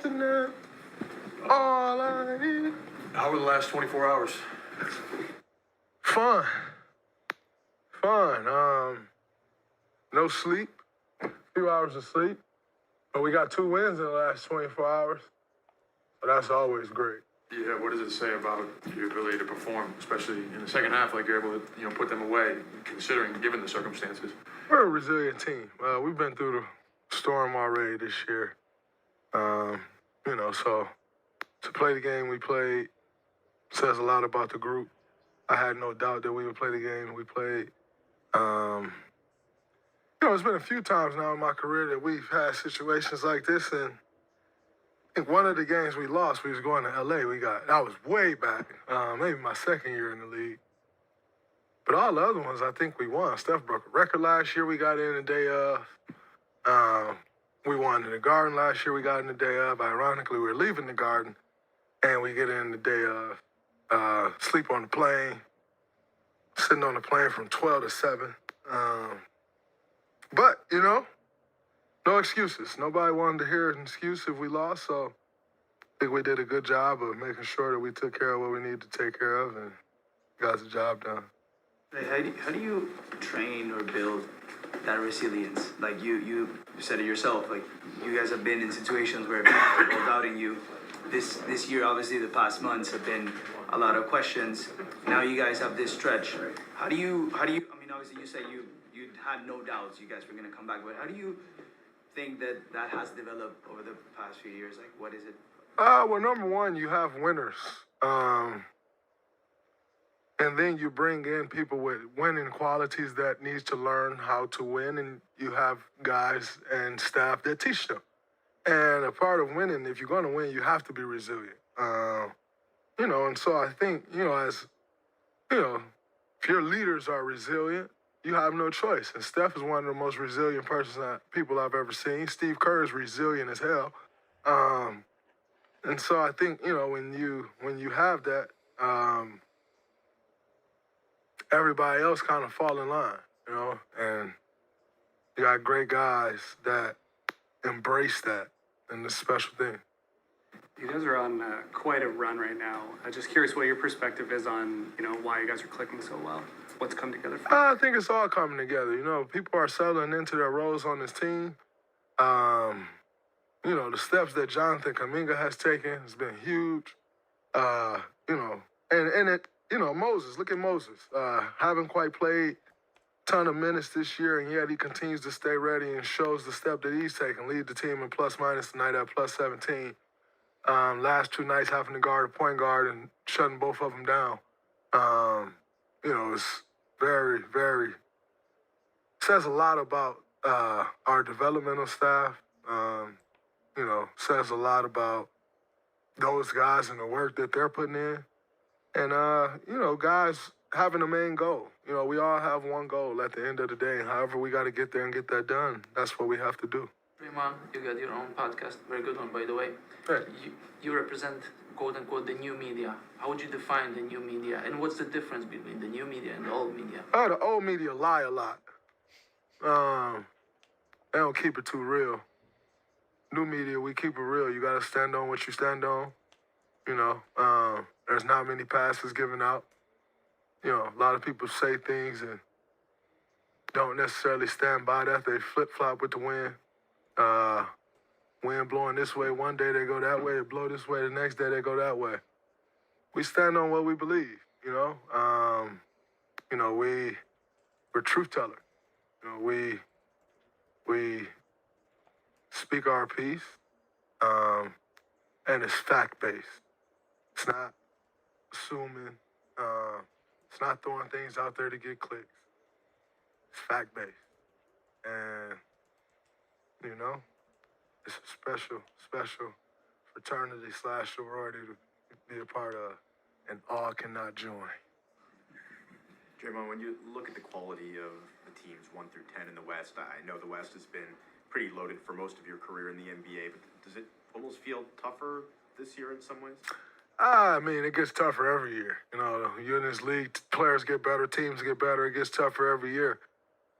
tonight. All I need. How were the last 24 hours? Fun. No sleep. A few hours of sleep. But we got 2 wins in the last 24 hours. So that's always great. Yeah, what does it say about your ability to perform, especially in the second half, like you're able to, put them away, considering, given the circumstances? We're a resilient team. We've been through the storm already this year. So to play the game we played says a lot about the group. I had no doubt that we would play the game we played. It's been a few times now in my career that we've had situations like this, and I think one of the games we lost, we was going to LA. That was way back, maybe my second year in the league. But all the other ones, I think we won. Steph broke a record last year. We got in the day of. We won in the Garden last year. We got in the day of. Ironically, we were leaving the Garden, and we get in the day of. Sleep on the plane. Sitting on the plane from 12 to 7. But no excuses. Nobody wanted to hear an excuse if we lost, so I think we did a good job of making sure that we took care of what we needed to take care of and got the job done. How do you train or build that resilience? Like you said it yourself, like you guys have been in situations where people are doubting you. This year, obviously, the past months have been a lot of questions. Now you guys have this stretch. How do you, I mean, obviously you said you had no doubts you guys were going to come back, but how do you think that has developed over the past few years? Like, what is it? Well, number one, you have winners. And then you bring in people with winning qualities that needs to learn how to win, and you have guys and staff that teach them. And a part of winning, if you're going to win, you have to be resilient. And so I think, if your leaders are resilient, you have no choice. And Steph is one of the most resilient people I've ever seen. Steve Kerr is resilient as hell. And so I think, when you have that, everybody else kind of fall in line, and you got great guys that embrace that, and it's a special thing. You guys are on quite a run right now. I'm just curious what your perspective is on, why you guys are clicking so well. What's come together for you? I think it's all coming together. People are settling into their roles on this team. The steps that Jonathan Kuminga has taken has been huge. Moses, look at Moses. Haven't quite played a ton of minutes this year, and yet he continues to stay ready and shows the step that he's taken. Lead the team in plus-minus tonight at plus 17. Last 2 nights having to guard a point guard and shutting both of them down. It's very, very, says a lot about our developmental staff. Says a lot about those guys and the work that they're putting in. And, guys having a main goal. We all have one goal at the end of the day. And however we got to get there and get that done, that's what we have to do. DRAYMOND, you got your own podcast. Very good one, by the way. Hey. You represent, quote-unquote, the new media. How would you define the new media? And what's the difference between the new media and the old media? The old media lie a lot. They don't keep it too real. New media, we keep it real. You got to stand on what you stand on. There's not many passes given out. A lot of people say things and don't necessarily stand by that. They flip-flop with the wind. Wind blowing this way, one day they go that way, it blow this way, the next day they go that way. We stand on what we believe, we're truth tellers. We speak our piece, and it's fact-based. It's not assuming, it's not throwing things out there to get clicks. It's fact-based. And, it's a special fraternity/sorority to be a part of, and all cannot join. DRAYMOND, when you look at the quality of the teams 1 through 10 in the West, I know the West has been pretty loaded for most of your career in the NBA, but does it almost feel tougher this year in some ways? I mean, it gets tougher every year. You're in this league, players get better, teams get better, it gets tougher every year.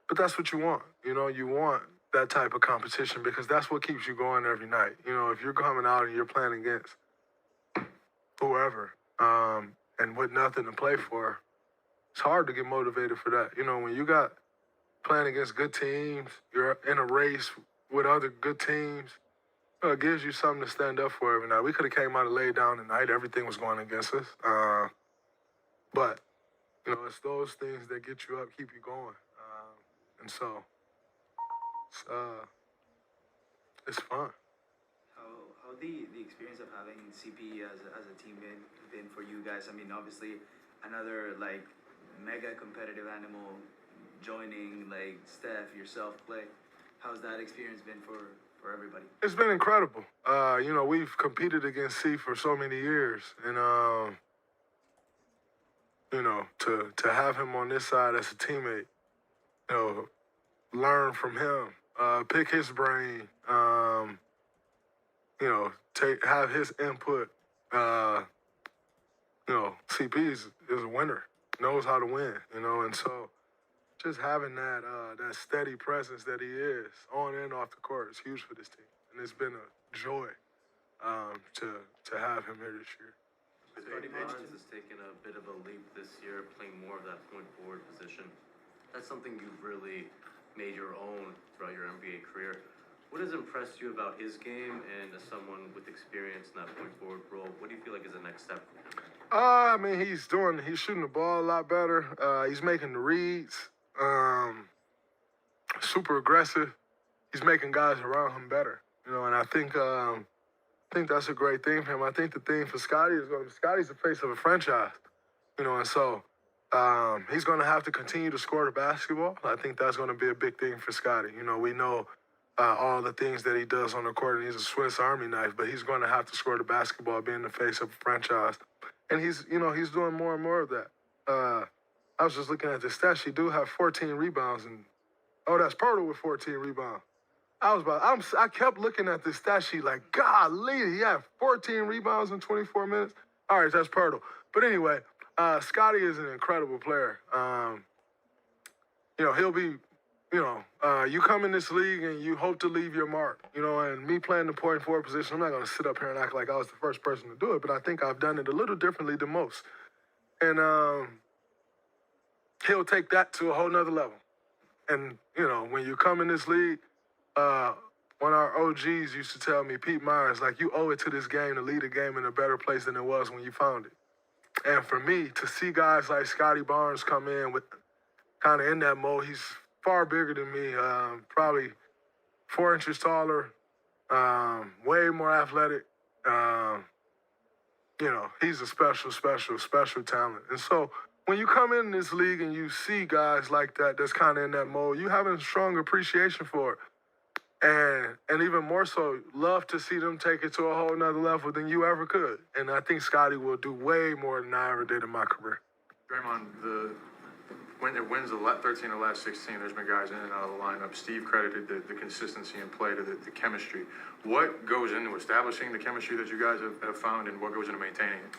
But that's what you want. You want that type of competition because that's what keeps you going every night. You know, if you're coming out and you're playing against whoever and with nothing to play for, it's hard to get motivated for that. You know, when you got playing against good teams, you're in a race with other good teams, it gives you something to stand up for every night. We could have came out and laid down tonight. Everything was going against us. But, you know, it's those things that get you up, keep you going. And so, it's fun. How the experience of having CP as a teammate been for you guys? I mean, obviously, another like mega competitive animal joining like Steph, yourself, Clay. How's that experience been for everybody? It's been incredible. You know, we've competed against C for so many years, and you know, to have him on this side as a teammate, you know, learn from him, pick his brain, you know, have his input. You know, CP is a winner, knows how to win, you know, and so just having that that steady presence that he is on and off the court is huge for this team, and it's been a joy to have him here this year. Scotty Barnes has taken a bit of a leap this year, playing more of that point forward position. That's something you've really made your own throughout your NBA career. What has impressed you about his game, and as someone with experience in that point forward role, what do you feel like is the next step for him? I mean, he's shooting the ball a lot better. He's making the reads, super aggressive. He's making guys around him better, you know, and I think that's a great thing for him. I think the thing for Scotty is Scotty's the face of a franchise, you know, and so he's going to have to continue to score the basketball. I think that's going to be a big thing for Scotty. You know, we know all the things that he does on the court, and he's a Swiss Army knife, but he's going to have to score the basketball, being the face of a franchise. And he's doing more and more of that. I was just looking at the stat sheet. Dude have 14 rebounds, and that's Pirtle with 14 rebounds. I kept looking at the stat sheet like, golly, he had 14 rebounds in 24 minutes. All right, that's Pirtle. But anyway, Scotty is an incredible player. You know, he'll be, you know, you come in this league and you hope to leave your mark, you know, and me playing the point forward position, I'm not going to sit up here and act like I was the first person to do it, but I think I've done it a little differently than most. And he'll take that to a whole nother level. And, you know, when you come in this league, one of our OGs used to tell me, Pete Myers, like, you owe it to this game to lead a game in a better place than it was when you found it. And for me, to see guys like Scotty Barnes come in with kind of in that mode, he's far bigger than me, probably 4 inches taller, way more athletic. You know, he's a special talent. And so when you come in this league and you see guys like that that's kind of in that mode, you have a strong appreciation for it. And even more so, love to see them take it to a whole nother level than you ever could. And I think Scotty will do way more than I ever did in my career. DRAYMOND, when it wins 13 of the last 16, there's been guys in and out of the lineup. Steve credited the consistency in play to the chemistry. What goes into establishing the chemistry that you guys have found, and what goes into maintaining it?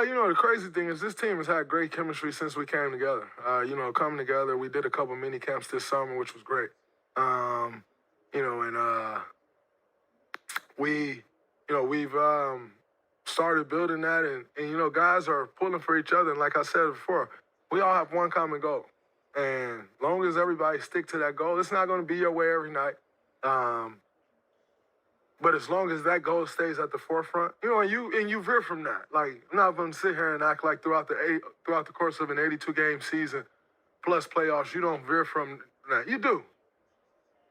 You know, the crazy thing is this team has had great chemistry since we came together. You know, coming together, we did a couple mini camps this summer, which was great. You know, and we've started building that, and, you know, guys are pulling for each other. And like I said before, we all have one common goal. And long as everybody stick to that goal, it's not going to be your way every night. But as long as that goal stays at the forefront, you know, and you veer from that. Like, I'm not going to sit here and act like throughout the course of an 82-game season plus playoffs, you don't veer from that. You do.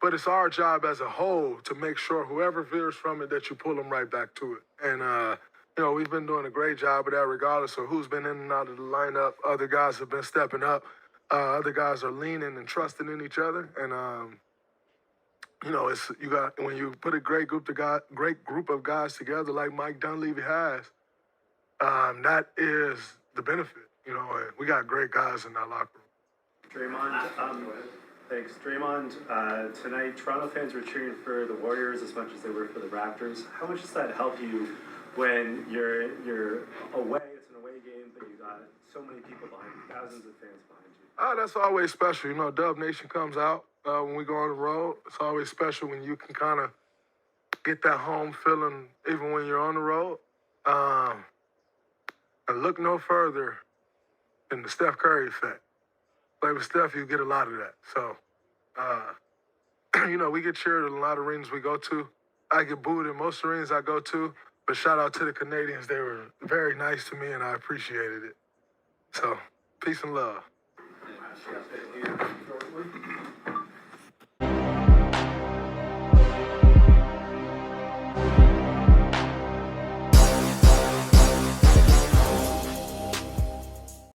But it's our job as a whole to make sure whoever veers from it, that you pull them right back to it. And, you know, we've been doing a great job of that regardless of who's been in and out of the lineup. Other guys have been stepping up. Other guys are leaning and trusting in each other. And, you know, when you put a great group of guys together like Mike Dunleavy has, that is the benefit. You know, we got great guys in that locker room. DRAYMOND, thanks. DRAYMOND, tonight Toronto fans were cheering for the Warriors as much as they were for the Raptors. How much does that help you when you're away? It's an away game, but you got so many people behind you, thousands of fans behind you. That's always special. You know, Dub Nation comes out when we go on the road. It's always special when you can kind of get that home feeling even when you're on the road. And look no further than the Steph Curry effect. Play with Steph, you get a lot of that. So, you know, we get cheered in a lot of arenas we go to. I get booed in most arenas I go to, but shout out to the Canadians. They were very nice to me, and I appreciated it. So, peace and love.